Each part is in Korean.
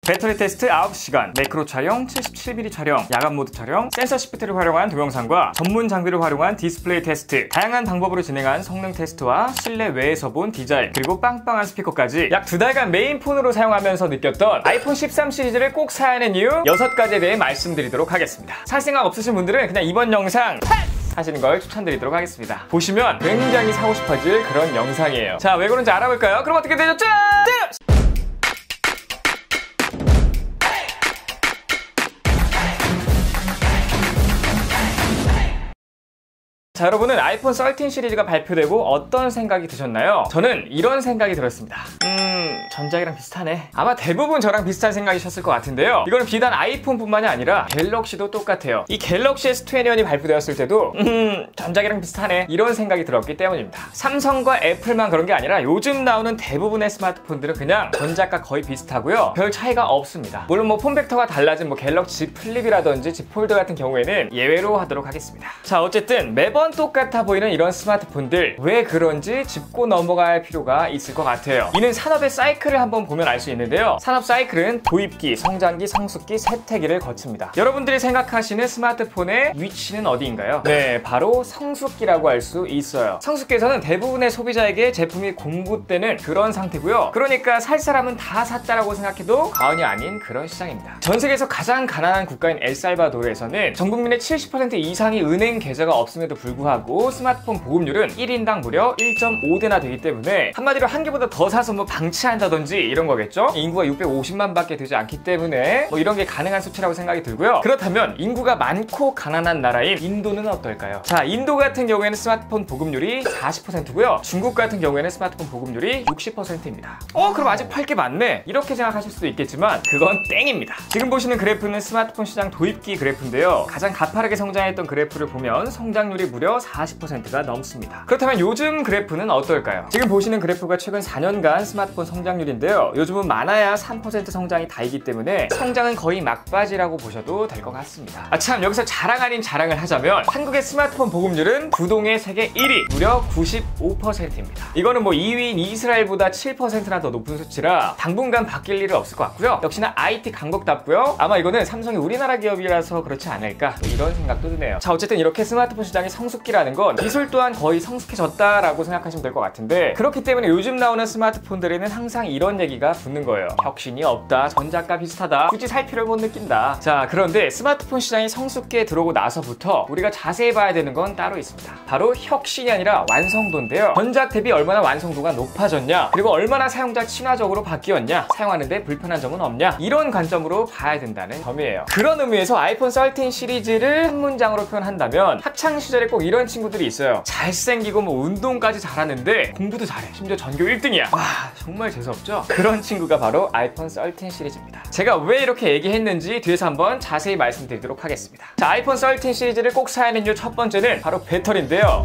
배터리 테스트 9시간, 매크로 촬영, 77mm 촬영, 야간 모드 촬영, 센서 시프트를 활용한 동영상과 전문 장비를 활용한 디스플레이 테스트, 다양한 방법으로 진행한 성능 테스트와 실내 외에서 본 디자인, 그리고 빵빵한 스피커까지 약 2달간 메인폰으로 사용하면서 느꼈던 아이폰 13 시리즈를 꼭 사야 하는 이유 6가지에 대해 말씀드리도록 하겠습니다. 살 생각 없으신 분들은 그냥 이번 영상 하시는 걸 추천드리도록 하겠습니다. 보시면 굉장히 사고 싶어질 그런 영상이에요. 자, 왜 그런지 알아볼까요? 그럼 어떻게 되죠? 짠! 자, 여러분은 아이폰 13 시리즈가 발표되고 어떤 생각이 드셨나요? 저는 이런 생각이 들었습니다. 전작이랑 비슷하네. 아마 대부분 저랑 비슷한 생각이셨을 것 같은데요. 이거는 비단 아이폰뿐만이 아니라 갤럭시도 똑같아요. 이 갤럭시 S21이 발표되었을 때도 전작이랑 비슷하네 이런 생각이 들었기 때문입니다. 삼성과 애플만 그런 게 아니라 요즘 나오는 대부분의 스마트폰들은 그냥 전작과 거의 비슷하고요. 별 차이가 없습니다. 물론 뭐 폼팩터가 달라진 갤럭시 Z 플립이라든지 Z 폴드 같은 경우에는 예외로 하도록 하겠습니다. 자, 어쨌든 매번 똑같아 보이는 이런 스마트폰들, 왜 그런지 짚고 넘어갈 필요가 있을 것 같아요. 이는 산업의 사이클을 한번 보면 알 수 있는데요. 산업 사이클은 도입기, 성장기, 성숙기, 쇠퇴기를 거칩니다. 여러분들이 생각하시는 스마트폰의 위치는 어디인가요? 네, 바로 성숙기라고 할 수 있어요. 성숙기에서는 대부분의 소비자에게 제품이 공급되는 그런 상태고요. 그러니까 살 사람은 다 샀다라고 생각해도 과언이 아닌 그런 시장입니다. 전 세계에서 가장 가난한 국가인 엘살바도르에서는 전 국민의 70% 이상이 은행 계좌가 없음에도 불구하고 스마트폰 보급률은 1인당 무려 1.5대나 되기 때문에 한마디로 한 개보다 더 사서 방치한다든지 이런 거겠죠? 인구가 650만 밖에 되지 않기 때문에 이런 게 가능한 수치라고 생각이 들고요. 그렇다면 인구가 많고 가난한 나라인 인도는 어떨까요? 자, 인도 같은 경우에는 스마트폰 보급률이 40%고요. 중국 같은 경우에는 스마트폰 보급률이 60%입니다. 그럼 아직 팔 게 많네 이렇게 생각하실 수도 있겠지만 그건 땡입니다. 지금 보시는 그래프는 스마트폰 시장 도입기 그래프인데요. 가장 가파르게 성장했던 그래프를 보면 성장률이 무려 40%가 넘습니다. 그렇다면 요즘 그래프는 어떨까요? 지금 보시는 그래프가 최근 4년간 스마트폰 성장률인데요. 요즘은 많아야 3% 성장이 다이기 때문에 성장은 거의 막바지라고 보셔도 될 것 같습니다. 참, 여기서 자랑 아닌 자랑을 하자면 한국의 스마트폰 보급률은 부동의 세계 1위, 무려 95%입니다. 이거는 2위인 이스라엘보다 7%나 더 높은 수치라 당분간 바뀔 일은 없을 것 같고요. 역시나 IT 강국답고요. 아마 이거는 삼성이 우리나라 기업이라서 그렇지 않을까 이런 생각도 드네요. 자, 어쨌든 이렇게 스마트폰 시장이 성숙기라는 건 기술 또한 거의 성숙해졌다라고 생각하시면 될 것 같은데, 그렇기 때문에 요즘 나오는 스마트폰들에는 항상 이런 얘기가 붙는 거예요. 혁신이 없다, 전작과 비슷하다, 굳이 살 필요를 못 느낀다. 자, 그런데 스마트폰 시장이 성숙기에 들어오고 나서부터 우리가 자세히 봐야 되는 건 따로 있습니다. 바로 혁신이 아니라 완성도인데요. 전작 대비 얼마나 완성도가 높아졌냐, 그리고 얼마나 사용자 친화적으로 바뀌었냐, 사용하는데 불편한 점은 없냐, 이런 관점으로 봐야 된다는 점이에요. 그런 의미에서 아이폰 13 시리즈를 한 문장으로 표현한다면 학창 시절에 꼭 이런 친구들이 있어요. 잘생기고 운동까지 잘하는데 공부도 잘해, 심지어 전교 1등이야. 와, 정말 재수없죠? 그런 친구가 바로 아이폰 13 시리즈입니다. 제가 왜 이렇게 얘기했는지 뒤에서 한번 자세히 말씀드리도록 하겠습니다. 자, 아이폰 13 시리즈를 꼭 사야 하는 이유 첫 번째는 바로 배터리인데요.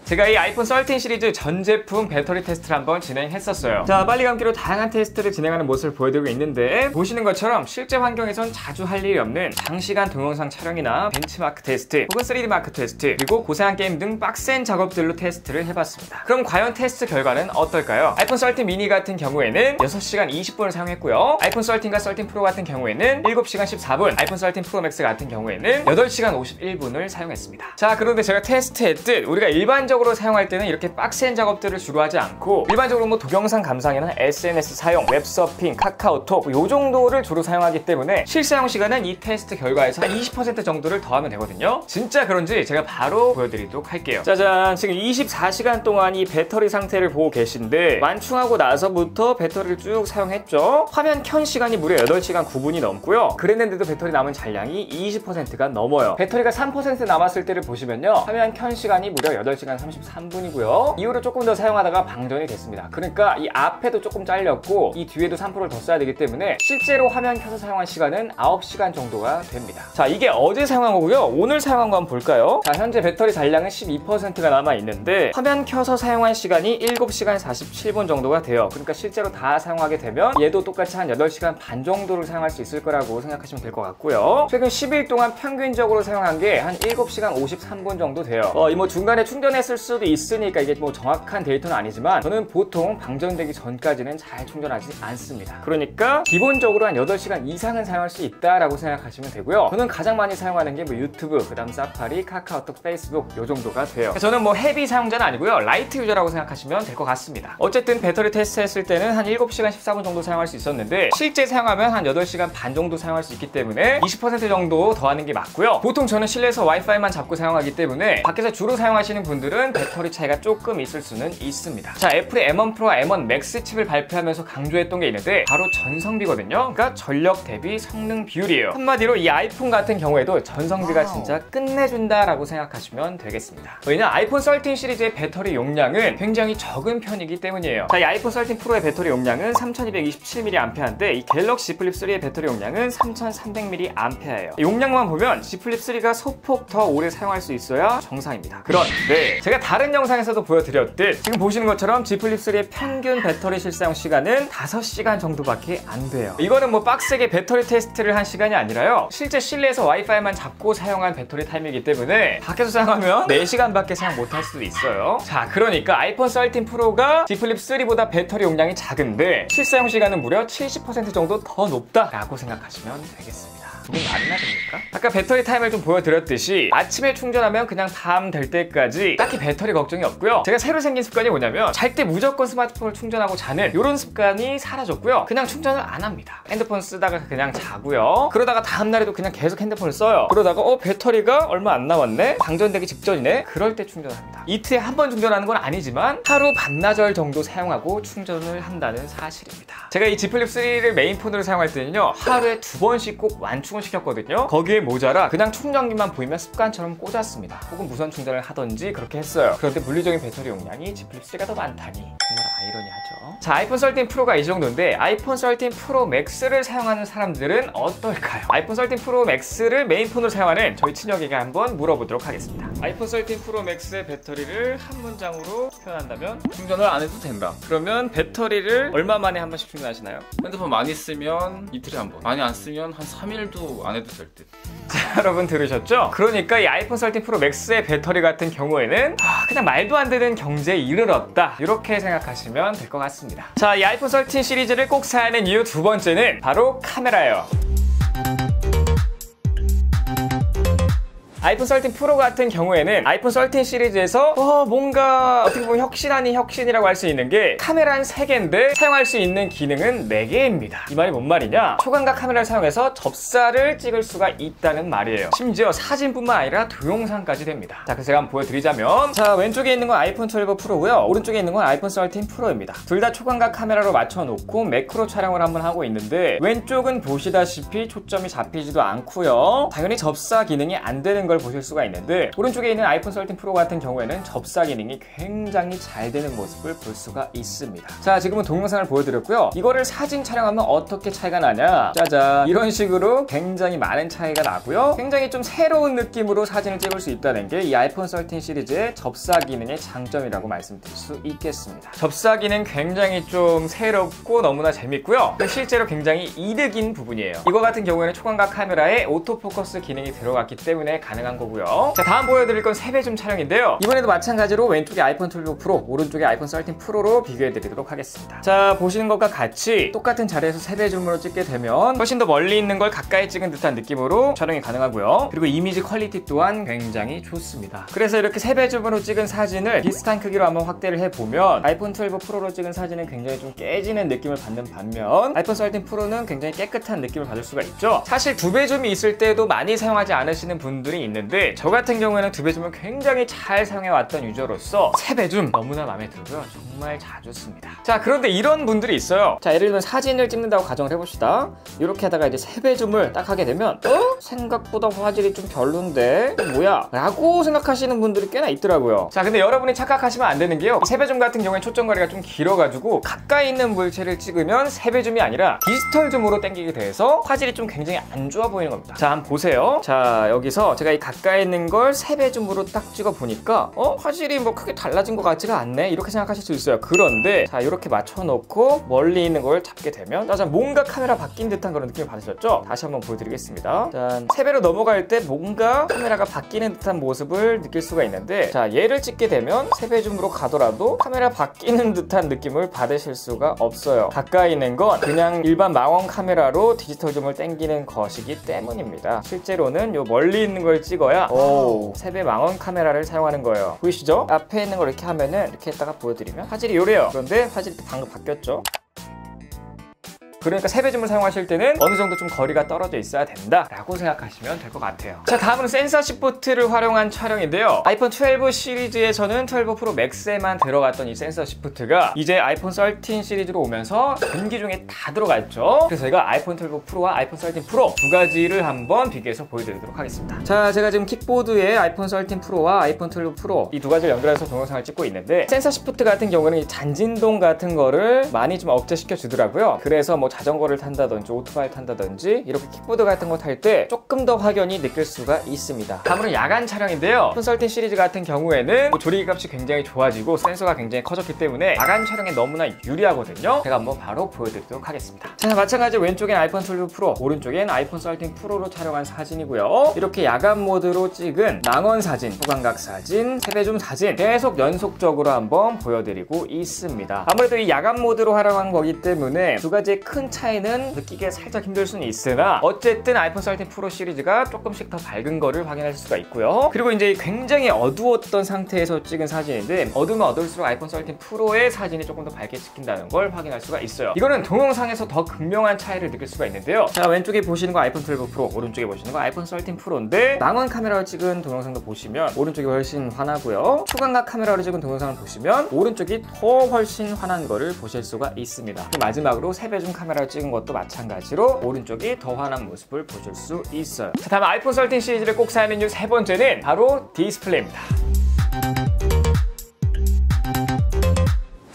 제가 이 아이폰 13 시리즈 전 제품 배터리 테스트를 한번 진행했었어요. 자, 빨리 감기로 다양한 테스트를 진행하는 모습을 보여드리고 있는데, 보시는 것처럼 실제 환경에선 자주 할 일이 없는 장시간 동영상 촬영이나 벤치마크 테스트, 혹은 3D 마크 테스트, 그리고 고사양 게임 등 빡센 작업들로 테스트를 해봤습니다. 그럼 과연 테스트 결과는 어떨까요? 아이폰 13 미니 같은 경우에는 6시간 20분을 사용했고요. 아이폰 13과 13 프로 같은 경우에는 7시간 14분, 아이폰 13 프로 맥스 같은 경우에는 8시간 51분을 사용했습니다. 자, 그런데 제가 테스트했듯 우리가 일반적으로 사용할 때는 이렇게 빡센 작업들을 주로 하지 않고 일반적으로 동영상 감상이나 SNS 사용, 웹서핑, 카카오톡 요 정도를 주로 사용하기 때문에 실사용 시간은 이 테스트 결과에서 한 20% 정도를 더하면 되거든요. 진짜 그런지 제가 바로 보여드리도록 할게요. 짜잔, 지금 24시간 동안 이 배터리 상태를 보고 계신데, 완충하고 나서부터 배터리를 쭉 사용했죠. 화면 켠 시간이 무려 8시간 9분이 넘고요. 그랬는데도 배터리 남은 잔량이 20%가 넘어요. 배터리가 3% 남았을 때를 보시면요, 화면 켠 시간이 무려 8시간 33분이고요. 이후로 조금 더 사용하다가 방전이 됐습니다. 그러니까 이 앞에도 조금 잘렸고 이 뒤에도 3%를 더 써야 되기 때문에 실제로 화면 켜서 사용한 시간은 9시간 정도가 됩니다. 자, 이게 어제 사용한 거고요. 오늘 사용한 거 한번 볼까요? 자, 현재 배터리 잔량은 12%가 남아있는데 화면 켜서 사용한 시간이 7시간 47분 정도가 돼요. 그러니까 실제로 다 사용하게 되면 얘도 똑같이 한 8시간 반 정도를 사용할 수 있을 거라고 생각하시면 될 것 같고요. 최근 10일 동안 평균적으로 사용한 게 한 7시간 53분 정도 돼요. 중간에 충전했을 수도 있으니까 이게 뭐 정확한 데이터는 아니지만 저는 보통 방전되기 전까지는 잘 충전하지 않습니다. 그러니까 기본적으로 한 8시간 이상은 사용할 수 있다라고 생각하시면 되고요. 저는 가장 많이 사용하는 게 뭐 유튜브, 그 다음 사파리, 카카오톡, 페이스북 요 정도가 돼요. 저는 뭐 헤비 사용자는 아니고요. 라이트 유저라고 생각하시면 될 것 같습니다. 어쨌든 배터리 테스트 했을 때는 한 7시간 14분 정도 사용할 수 있었는데 실제 사용하면 한 8시간 반 정도 사용할 수 있기 때문에 20% 정도 더하는 게 맞고요. 보통 저는 실내에서 와이파이만 잡고 사용하기 때문에 밖에서 주로 사용하시는 분들은 배터리 차이가 조금 있을 수는 있습니다. 자, 애플의 M1 프로와 M1 맥스 칩을 발표하면서 강조했던 게 있는데 바로 전성비거든요. 그러니까 전력 대비 성능 비율이에요. 한마디로 이 아이폰 같은 경우에도 전성비가 진짜 끝내준다라고 생각하시면 되겠습니다. 왜냐, 아이폰 13 시리즈의 배터리 용량은 굉장히 적은 편이기 때문이에요. 자, 이 아이폰 13 프로의 배터리 용량은 3227mAh인데 이 갤럭시 Z 플립 3의 배터리 용량은 3300mAh예요. 용량만 보면 Z 플립 3가 소폭 더 오래 사용할 수 있어야 정상입니다. 그런데 제가 다른 영상에서도 보여드렸듯 지금 보시는 것처럼 Z 플립 3의 평균 배터리 실사용 시간은 5시간 정도밖에 안 돼요. 이거는 뭐 빡세게 배터리 테스트를 한 시간이 아니라요, 실제 실내에서 와이파이만 잡고 사용한 배터리 타임이기 때문에 밖에서 사용하면 4시간밖에 사용 못할 수도 있어요. 자, 그러니까 아이폰 13 프로가 Z 플립 3보다 배터리 용량이 작은데 실사용 시간은 무려 70% 정도 더 높다라고 생각하시면 되겠습니다. 그건 말이나 됩니까? 아까 배터리 타임을 좀 보여드렸듯이 아침에 충전하면 그냥 밤 될 때까지 딱히 배터리 걱정이 없고요. 제가 새로 생긴 습관이 뭐냐면 잘 때 무조건 스마트폰을 충전하고 자는 이런 습관이 사라졌고요. 그냥 충전을 안 합니다. 핸드폰 쓰다가 그냥 자고요. 그러다가 다음날에도 그냥 계속 핸드폰을 써요. 그러다가 배터리가 얼마 안 남았네? 방전되기 직전이네? 그럴 때 충전합니다. 이틀에 한 번 충전하는 건 아니지만 하루 반나절 정도 사용하고 충전을 한다는 사실입니다. 제가 이 Z 플립 3를 메인폰으로 사용할 때는요, 하루에 2번씩 꼭 완충을 시켰거든요. 거기에 모자라 그냥 충전기만 보이면 습관처럼 꽂았습니다. 혹은 무선 충전을 하던지 그렇게 했어요. 그런데 물리적인 배터리 용량이 Z 플립 3가 더 많다니 정말 아이러니하죠. 자, 아이폰 13 프로가 이 정도인데 아이폰 13 프로 맥스를 사용하는 사람들은 어떨까요? 아이폰 13 프로 맥스를 메인폰으로 사용하는 저희 친혁에게 한번 물어보도록 하겠습니다. 아이폰 13 프로 맥스의 배터리를 한 문장으로 표현한다면 충전을 안 해도 된다. 그러면 배터리를 얼마 만에 한 번씩 충전하시나요? 핸드폰 많이 쓰면 이틀에 한 번, 많이 안 쓰면 한 3일도 안 해도 될 듯. 자, 여러분 들으셨죠? 그러니까 이 아이폰 13 프로 맥스의 배터리 같은 경우에는 그냥 말도 안 되는 경제에 이르렀다, 이렇게 생각하시면 될 것 같습니다. 자, 이 아이폰 13 시리즈를 꼭 사야 하는 이유 두 번째는 바로 카메라예요. 아이폰 13 프로 같은 경우에는 아이폰 13 시리즈에서 뭔가 어떻게 보면 혁신 아닌 혁신이라고 할 수 있는 게 카메라는 3개인데 사용할 수 있는 기능은 4개입니다. 이 말이 뭔 말이냐? 초광각 카메라를 사용해서 접사를 찍을 수가 있다는 말이에요. 심지어 사진뿐만 아니라 동영상까지 됩니다. 자, 그래서 제가 한번 보여드리자면, 자, 왼쪽에 있는 건 아이폰 12 프로고요, 오른쪽에 있는 건 아이폰 13 프로입니다. 둘 다 초광각 카메라로 맞춰놓고 매크로 촬영을 한번 하고 있는데 왼쪽은 보시다시피 초점이 잡히지도 않고요, 당연히 접사 기능이 안 되는 걸 보실 수가 있는데 오른쪽에 있는 아이폰 13 프로 같은 경우에는 접사 기능이 굉장히 잘 되는 모습을 볼 수가 있습니다. 자, 지금은 동영상을 보여드렸고요. 이거를 사진 촬영하면 어떻게 차이가 나냐? 짜잔, 이런 식으로 굉장히 많은 차이가 나고요. 굉장히 좀 새로운 느낌으로 사진을 찍을 수 있다는 게 이 아이폰 13 시리즈의 접사 기능의 장점이라고 말씀드릴 수 있겠습니다. 접사 기능 굉장히 좀 새롭고 너무나 재밌고요. 실제로 굉장히 이득인 부분이에요. 이거 같은 경우에는 초광각 카메라에 오토포커스 기능이 들어갔기 때문에 가능한 거고요. 자, 다음 보여드릴 건 3배줌 촬영인데요. 이번에도 마찬가지로 왼쪽에 아이폰 12 프로, 오른쪽에 아이폰 13 프로로 비교해드리도록 하겠습니다. 자, 보시는 것과 같이 똑같은 자리에서 3배줌으로 찍게 되면 훨씬 더 멀리 있는 걸 가까이 찍은 듯한 느낌으로 촬영이 가능하고요. 그리고 이미지 퀄리티 또한 굉장히 좋습니다. 그래서 이렇게 3배줌으로 찍은 사진을 비슷한 크기로 한번 확대를 해보면 아이폰 12 프로로 찍은 사진은 굉장히 좀 깨지는 느낌을 받는 반면 아이폰 13 프로는 굉장히 깨끗한 느낌을 받을 수가 있죠. 사실 2배줌이 있을 때도 많이 사용하지 않으시는 분들이 있는데 저 같은 경우에는 2배줌을 굉장히 잘 사용해왔던 유저로서 3배줌 너무나 마음에 들고요. 정말 자주 씁니다. 자, 그런데 이런 분들이 있어요. 자, 예를 들면 사진을 찍는다고 가정을 해봅시다. 이렇게 하다가 이제 3배줌을 딱 하게 되면 생각보다 화질이 좀 별론데 뭐야? 라고 생각하시는 분들이 꽤나 있더라고요. 자, 근데 여러분이 착각하시면 안 되는 게요, 3배줌 같은 경우에 초점거리가 좀 길어가지고 가까이 있는 물체를 찍으면 3배줌이 아니라 디지털 줌으로 당기게 돼서 화질이 좀 굉장히 안 좋아 보이는 겁니다. 자, 한번 보세요. 자, 여기서 제가 이 가까이 있는 걸 3배줌으로 딱 찍어 보니까 화질이 뭐 크게 달라진 것 같지가 않네, 이렇게 생각하실 수 있을 있어요. 그런데 자, 이렇게 맞춰놓고 멀리 있는 걸 잡게 되면 짜잔, 뭔가 카메라 바뀐 듯한 그런 느낌을 받으셨죠? 다시 한번 보여드리겠습니다. 짠, 3배로 넘어갈 때 뭔가 카메라가 바뀌는 듯한 모습을 느낄 수가 있는데, 자, 얘를 찍게 되면 3배 줌으로 가더라도 카메라 바뀌는 듯한 느낌을 받으실 수가 없어요. 가까이 있는 건 그냥 일반 망원 카메라로 디지털 줌을 당기는 것이기 때문입니다. 실제로는 요 멀리 있는 걸 찍어야 3배 망원 카메라를 사용하는 거예요. 보이시죠? 앞에 있는 걸 이렇게 하면은 이렇게 했다가 보여드리면 화질이 요래요. 그런데 화질이 방금 바뀌었죠? 그러니까 3배 줌을 사용하실 때는 어느 정도 좀 거리가 떨어져 있어야 된다라고 생각하시면 될 것 같아요. 자, 다음은 센서 시프트를 활용한 촬영인데요. 아이폰 12 시리즈에서는 12 프로 맥스에만 들어갔던 이 센서 시프트가 이제 아이폰 13 시리즈로 오면서 전기 중에 다 들어가 있죠. 그래서 제가 아이폰 12 프로와 아이폰 13 프로 두 가지를 한번 비교해서 보여드리도록 하겠습니다. 자, 제가 지금 킥보드에 아이폰 13 프로와 아이폰 12 프로 이 두 가지를 연결해서 동영상을 찍고 있는데, 센서 시프트 같은 경우는 이 잔진동 같은 거를 많이 좀 억제시켜 주더라고요. 그래서 뭐 자전거를 탄다든지 오토바이 탄다든지 이렇게 킥보드 같은 거 탈 때 조금 더 확연히 느낄 수가 있습니다. 다음은 야간 촬영인데요. 아이폰 13 시리즈 같은 경우에는 조리기 값이 굉장히 좋아지고 센서가 굉장히 커졌기 때문에 야간 촬영에 너무나 유리하거든요. 제가 한번 바로 보여드리도록 하겠습니다. 자, 마찬가지로 왼쪽엔 아이폰 12 프로, 오른쪽엔 아이폰 13 프로로 촬영한 사진이고요. 이렇게 야간 모드로 찍은 망원 사진, 후광각 사진, 3배 줌 사진 계속 연속적으로 한번 보여드리고 있습니다. 아무래도 이 야간 모드로 활용한 거기 때문에 두 가지의 큰 차이는 느끼기가 살짝 힘들 수는 있으나 어쨌든 아이폰 13 프로 시리즈가 조금씩 더 밝은 거를 확인할 수가 있고요. 그리고 이제 굉장히 어두웠던 상태에서 찍은 사진인데 어두우면 어두울수록 아이폰 13 프로의 사진이 조금 더 밝게 찍힌다는 걸 확인할 수가 있어요. 이거는 동영상에서 더 극명한 차이를 느낄 수가 있는데요. 자, 왼쪽에 보시는 거 아이폰 12 프로, 오른쪽에 보시는 거 아이폰 13 프로인데 망원 카메라로 찍은 동영상도 보시면 오른쪽이 훨씬 환하고요. 초광각 카메라로 찍은 동영상을 보시면 오른쪽이 더 훨씬 환한 거를 보실 수가 있습니다. 마지막으로 3배 줌 카메라로 찍은 것도 마찬가지로 오른쪽이 더 환한 모습을 보실 수 있어요. 자, 다음 아이폰 13 시리즈를 꼭 사야 하는 이유 세 번째는 바로 디스플레이입니다.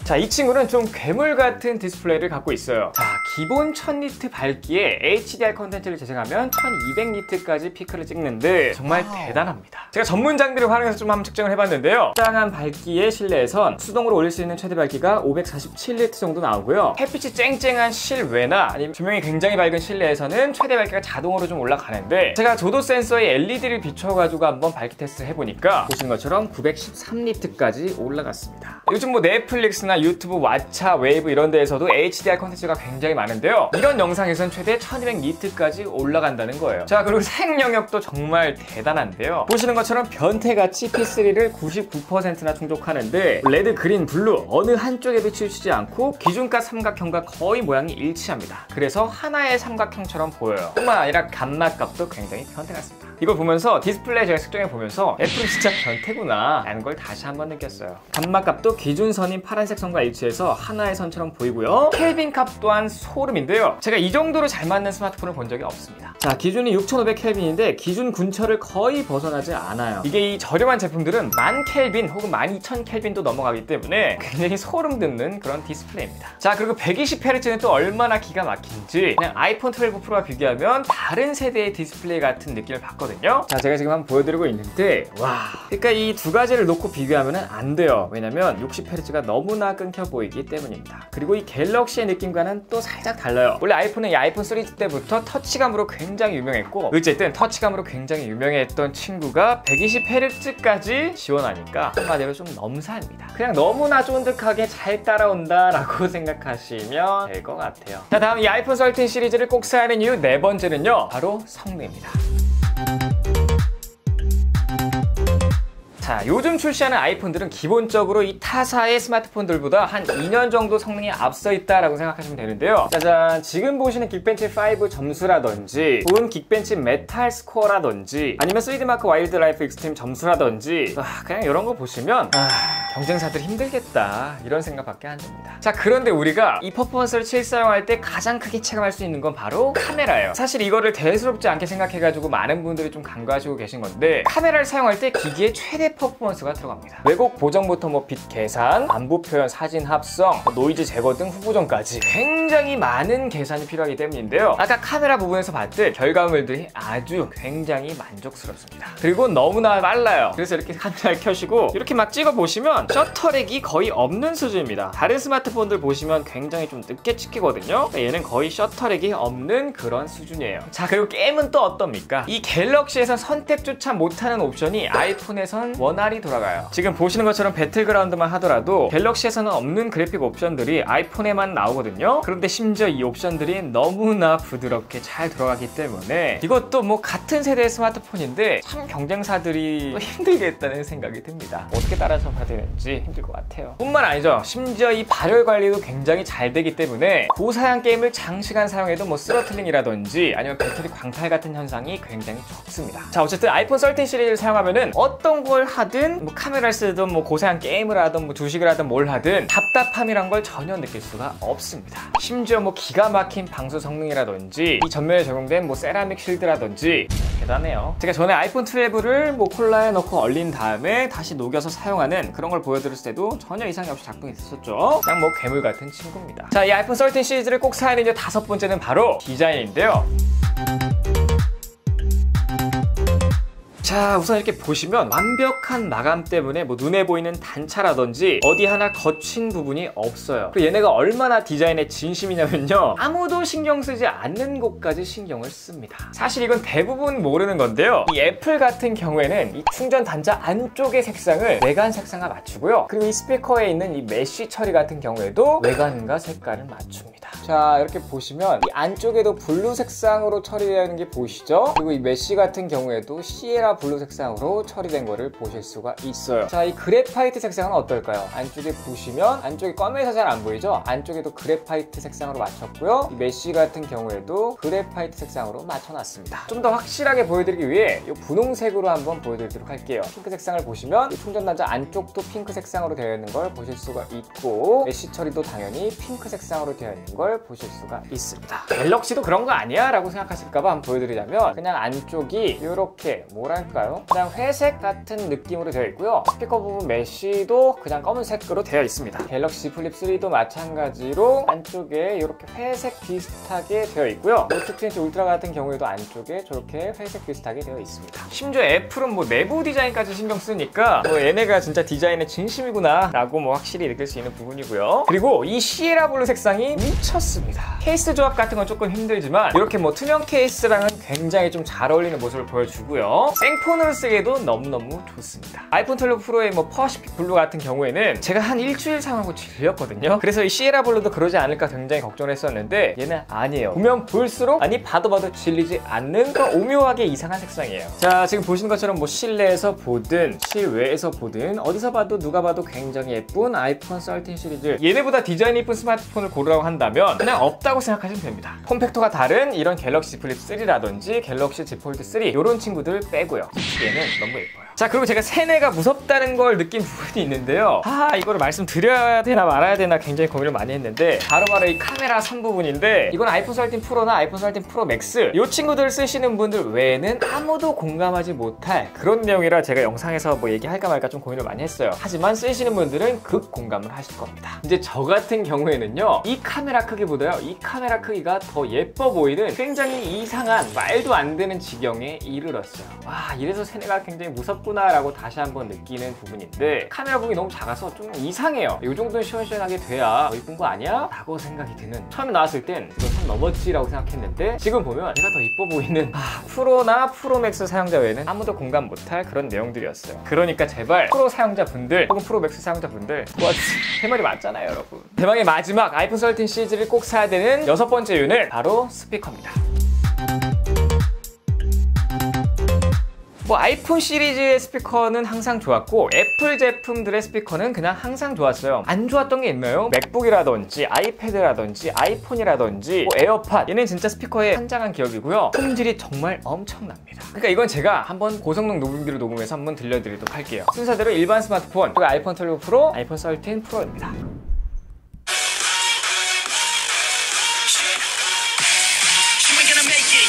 자, 이 친구는 좀 괴물 같은 디스플레이를 갖고 있어요. 자, 기본 1000니트 밝기에 HDR 컨텐츠를 재생하면 1200니트까지 피크를 찍는데 정말 대단합니다. 제가 전문 장비를 활용해서 좀 한번 측정을 해봤는데요. 적당한 밝기의 실내에선 수동으로 올릴 수 있는 최대 밝기가 547니트 정도 나오고요. 햇빛이 쨍쨍한 실외나 아니면 조명이 굉장히 밝은 실내에서는 최대 밝기가 자동으로 좀 올라가는데, 제가 조도 센서에 LED를 비춰가지고 한번 밝기 테스트를 해보니까 보시는 것처럼 913니트까지 올라갔습니다. 요즘 뭐 넷플릭스나 유튜브, 왓챠, 웨이브 이런 데에서도 HDR 컨텐츠가 굉장히 많은데요. 이런 영상에선 최대 1200니트까지 올라간다는 거예요. 자, 그리고 색 영역도 정말 대단한데요. 보시는 것처럼 변태같이 P3를 99%나 충족하는데 레드, 그린, 블루 어느 한쪽에 비추지 않고 기준가 삼각형과 거의 모양이 일치합니다. 그래서 하나의 삼각형처럼 보여요. 뿐만 아니라 감마값도 굉장히 변태 같습니다. 이걸 보면서 디스플레이 제가 측정해 보면서 애플은 진짜 변태구나 라는 걸 다시 한번 느꼈어요. 감마값도 기준선인 파란색 선과 일치해서 하나의 선처럼 보이고요. 켈빈 값 또한 소름인데요. 제가 이 정도로 잘 맞는 스마트폰을 본 적이 없습니다. 자, 기준이 6500 켈빈인데 기준 근처를 거의 벗어나지 않아요. 이게 이 저렴한 제품들은 10,000 켈빈 혹은 12,000 켈빈도 넘어가기 때문에 굉장히 소름 돋는 그런 디스플레이입니다. 자, 그리고 120Hz는 또 얼마나 기가 막힌지 그냥 아이폰 12 프로와 비교하면 다른 세대의 디스플레이 같은 느낌을 받거든요. 자, 제가 지금 한번 보여드리고 있는데 와, 그러니까 이 두 가지를 놓고 비교하면 안 돼요. 왜냐면 60Hz가 너무나 끊겨 보이기 때문입니다. 그리고 이 갤럭시의 느낌과는 또 살짝 달라요. 원래 아이폰은 이 아이폰 3G 때부터 터치감으로 굉장히 유명했고, 어쨌든 터치감으로 굉장히 유명했던 친구가 120Hz까지 지원하니까 한마디로 좀 넘사입니다. 그냥 너무나 쫀득하게 잘 따라온다 라고 생각하시면 될 것 같아요. 자, 다음 이 아이폰 13 시리즈를 꼭 사야 하는 이유 네 번째는요, 바로 성능입니다. 자, 요즘 출시하는 아이폰들은 기본적으로 이 타사의 스마트폰들보다 한 2년 정도 성능이 앞서 있다라고 생각하시면 되는데요. 짜잔, 지금 보시는 긱벤치 5 점수라든지 혹은 긱벤치 메탈 스코어라든지 아니면 3D마크 와일드라이프 익스트림 점수라든지 그냥 이런 거 보시면 경쟁사들이 힘들겠다 이런 생각밖에 안 듭니다. 자, 그런데 우리가 이 퍼포먼스를 실사용할 때 가장 크게 체감할 수 있는 건 바로 카메라예요. 사실 이거를 대수롭지 않게 생각해가지고 많은 분들이 좀 간과하시고 계신 건데, 카메라를 사용할 때 기기의 최대 하이 퍼포먼스가 들어갑니다. 왜곡 보정부터 뭐 빛 계산, 안부 표현, 사진 합성, 노이즈 제거 등 후보정까지 굉장히 많은 계산이 필요하기 때문인데요. 아까 카메라 부분에서 봤듯 결과물들이 아주 굉장히 만족스럽습니다. 그리고 너무나 빨라요. 그래서 이렇게 카메라를 켜시고 이렇게 막 찍어보시면 셔터렉이 거의 없는 수준입니다. 다른 스마트폰들 보시면 굉장히 좀 늦게 찍히거든요. 얘는 거의 셔터렉이 없는 그런 수준이에요. 자, 그리고 게임은 또 어떻습니까? 이 갤럭시에선 선택조차 못하는 옵션이 아이폰에선 원활히 돌아가요. 지금 보시는 것처럼 배틀그라운드만 하더라도 갤럭시에서는 없는 그래픽 옵션들이 아이폰에만 나오거든요. 그런데 심지어 이 옵션들이 너무나 부드럽게 잘 들어가기 때문에 이것도 뭐 같은 세대의 스마트폰인데 참 경쟁사들이 또 힘들겠다는 생각이 듭니다. 어떻게 따라잡아야 되는지 힘들 것 같아요. 뿐만 아니죠. 심지어 이 발열 관리도 굉장히 잘 되기 때문에 고사양 게임을 장시간 사용해도 뭐 스로틀링이라든지 아니면 배터리 광탈 같은 현상이 굉장히 적습니다. 자, 어쨌든 아이폰 13 시리즈를 사용하면은 어떤 걸 하든 뭐 카메라를 쓰든 뭐 고사양 게임을 하든 뭐 주식을 하든 뭘 하든 답답함이란 걸 전혀 느낄 수가 없습니다. 심지어 뭐 기가 막힌 방수 성능이라든지 이 전면에 적용된 뭐 세라믹 쉴드라든지 대단해요. 제가 전에 아이폰 12를 뭐 콜라에 넣고 얼린 다음에 다시 녹여서 사용하는 그런 걸 보여드렸을 때도 전혀 이상이 없이 작동이 됐었죠. 그냥 뭐 괴물 같은 친구입니다. 자, 이 아이폰 13 시리즈를 꼭 사야 되는 다섯 번째는 바로 디자인인데요. 자, 우선 이렇게 보시면 완벽한 마감 때문에 뭐 눈에 보이는 단차라든지 어디 하나 거친 부분이 없어요. 그리고 얘네가 얼마나 디자인에 진심이냐면요, 아무도 신경 쓰지 않는 곳까지 신경을 씁니다. 사실 이건 대부분 모르는 건데요, 이 애플 같은 경우에는 이 충전 단자 안쪽의 색상을 외관 색상과 맞추고요, 그리고 이 스피커에 있는 이 메쉬 처리 같은 경우에도 외관과 색깔을 맞춥니다. 자, 이렇게 보시면 이 안쪽에도 블루 색상으로 처리되는 게 보이시죠? 그리고 이 메쉬 같은 경우에도 시에라 블루 색상으로 처리된 거를 보실 수가 있어요. 자, 이 그래파이트 색상은 어떨까요? 안쪽에 보시면 안쪽이 검해서 잘 안 보이죠? 안쪽에도 그래파이트 색상으로 맞췄고요. 이 메쉬 같은 경우에도 그래파이트 색상으로 맞춰놨습니다. 좀 더 확실하게 보여드리기 위해 이 분홍색으로 한번 보여드리도록 할게요. 핑크 색상을 보시면 이 충전 단자 안쪽도 핑크 색상으로 되어 있는 걸 보실 수가 있고, 메쉬 처리도 당연히 핑크 색상으로 되어 있는 걸 보실 수가 있습니다. 갤럭시도 그런 거 아니야? 라고 생각하실까봐 한번 보여드리자면, 그냥 안쪽이 이렇게 뭐랄까요? 그냥 회색 같은 느낌으로 되어 있고요. 스피커 부분 메쉬도 그냥 검은색으로 되어 있습니다. 갤럭시 플립 3도 마찬가지로 안쪽에 이렇게 회색 비슷하게 되어 있고요. 노트 20 울트라 같은 경우에도 안쪽에 저렇게 회색 비슷하게 되어 있습니다. 심지어 애플은 뭐 내부 디자인까지 신경 쓰니까 뭐 얘네가 진짜 디자인의 진심이구나 라고 뭐 확실히 느낄 수 있는 부분이고요. 그리고 이 시에라 블루 색상이 미쳤습니다. 케이스 조합 같은 건 조금 힘들지만 이렇게 뭐 투명 케이스랑은 굉장히 좀 잘 어울리는 모습을 보여주고요. 생폰으로 쓰기에도 너무너무 좋습니다. 아이폰 12 프로의 뭐 퍼시픽 블루 같은 경우에는 제가 한 일주일 사용하고 질렸거든요. 그래서 이 시에라 블루도 그러지 않을까 굉장히 걱정을 했었는데 얘는 아니에요. 보면 볼수록 아니 봐도 질리지 않는 그런 오묘하게 이상한 색상이에요. 자, 지금 보시는 것처럼 뭐 실내에서 보든 실외에서 보든 어디서 봐도 누가 봐도 굉장히 예쁜 아이폰 13 시리즈, 얘네보다 디자인이 예쁜 스마트폰을 고르라고 한다면 그냥 없다고 생각하시면 됩니다. 폼팩터가 다른 이런 갤럭시 플립 3라든지 갤럭시 Z 폴드 3 이런 친구들 빼고요. 얘는 너무 예뻐요. 자, 그리고 제가 세뇌가 무섭다는 걸 느낀 부분이 있는데요. 이거를 말씀드려야 되나 말아야 되나 굉장히 고민을 많이 했는데 바로 이 카메라 선 부분인데, 이건 아이폰 13 프로나 아이폰 13 프로 맥스 이 친구들 쓰시는 분들 외에는 아무도 공감하지 못할 그런 내용이라 제가 영상에서 뭐 얘기할까 말까 좀 고민을 많이 했어요. 하지만 쓰시는 분들은 극 공감을 하실 겁니다. 이제 저 같은 경우에는요, 이 카메라 크기보다요, 이 카메라 크기가 더 예뻐 보이는 굉장히 이상한 말도 안 되는 지경에 이르렀어요. 와, 이래서 세뇌가 굉장히 무섭구나 라고 다시 한번 느끼는 부분인데, 카메라 부분이 너무 작아서 좀 이상해요. 이 정도는 시원시원하게 돼야 이쁜 거 아니야? 라고 생각이 드는, 처음에 나왔을 땐 이거 선 넘었지 라고 생각했는데 지금 보면 얘가 더 이뻐 보이는 프로나 프로맥스 사용자 외에는 아무도 공감 못할 그런 내용들이었어요. 그러니까 제발 프로 사용자분들 혹은 프로맥스 사용자분들 도와주세요. 제 말이 맞잖아요, 여러분. 대망의 마지막 아이폰 13 시리즈를 꼭 사야 되는 여섯 번째 이유는 바로 스피커입니다. 뭐 아이폰 시리즈의 스피커는 항상 좋았고 애플 제품들의 스피커는 그냥 항상 좋았어요. 안 좋았던 게 있나요? 맥북이라든지 아이패드라든지 아이폰이라든지 뭐 에어팟, 얘는 진짜 스피커의 한장한 기업이고요. 품질이 정말 엄청납니다. 그러니까 이건 제가 한번 고성능 녹음기로 녹음해서 한번 들려드리도록 할게요. 순서대로 일반 스마트폰, 그리고 아이폰 12 프로, 아이폰 13 프로입니다.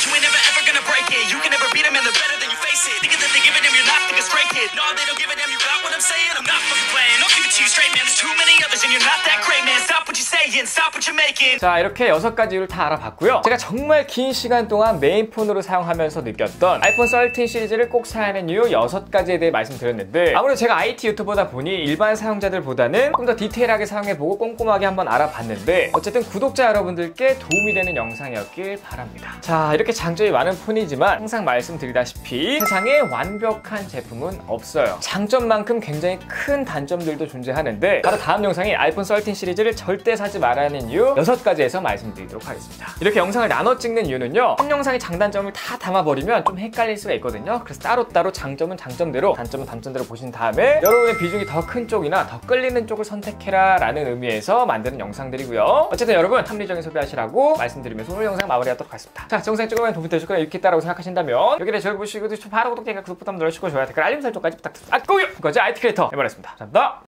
You ain't never ever gonna break it. You can never beat them and they're better than you face it. Thinking that they're giving them your life, think it's great. break it. No, they don't give a damn, you got what I'm saying? I'm not fucking playing. I'll give it to you straight, man. There's too many others and you're not that great, man. Stop what you're saying, stop what you're making. 자, 이렇게 6가지 이유를 다 알아봤고요. 제가 정말 긴 시간 동안 메인폰으로 사용하면서 느꼈던 아이폰 13 시리즈를 꼭 사야 하는 이유 6가지에 대해 말씀드렸는데, 아무래도 제가 IT 유튜버다 보니 일반 사용자들보다는 좀 더 디테일하게 사용해보고 꼼꼼하게 한번 알아봤는데, 어쨌든 구독자 여러분들께 도움이 되는 영상이었길 바랍니다. 자, 이렇게 장점이 많은 폰이지만 항상 말씀드리다시피 세상에 완벽한 제품은 없어요. 장점만큼 굉장히 큰 단점들도 존재하는데, 바로 다음 영상인 아이폰 13 시리즈를 절대 사지 말아야 하는 이유 6가지에서 말씀드리도록 하겠습니다. 이렇게 영상을 나눠 찍는 이유는요, 한 영상의 장단점을 다 담아버리면 좀 헷갈릴 수가 있거든요. 그래서 따로따로 장점은 장점대로, 단점은 단점대로 보신 다음에 여러분의 비중이 더 큰 쪽이나 더 끌리는 쪽을 선택해라 라는 의미에서 만드는 영상들이고요. 어쨌든 여러분 합리적인 소비하시라고 말씀드리면서 오늘 영상 마무리하도록 하겠습니다. 자, 영상 찍으면 도움이 되실 거나 유익했다라고 생각하신다면 여기에 저를 보시고 바로 구독, 댓글, 구독 버튼 눌러주시고 좋아요, 댓글, 알림 설정까지 부탁드립니다. 아, 고요! 그거지 IT 크리에이터 해버렸습니다. 감사합니다.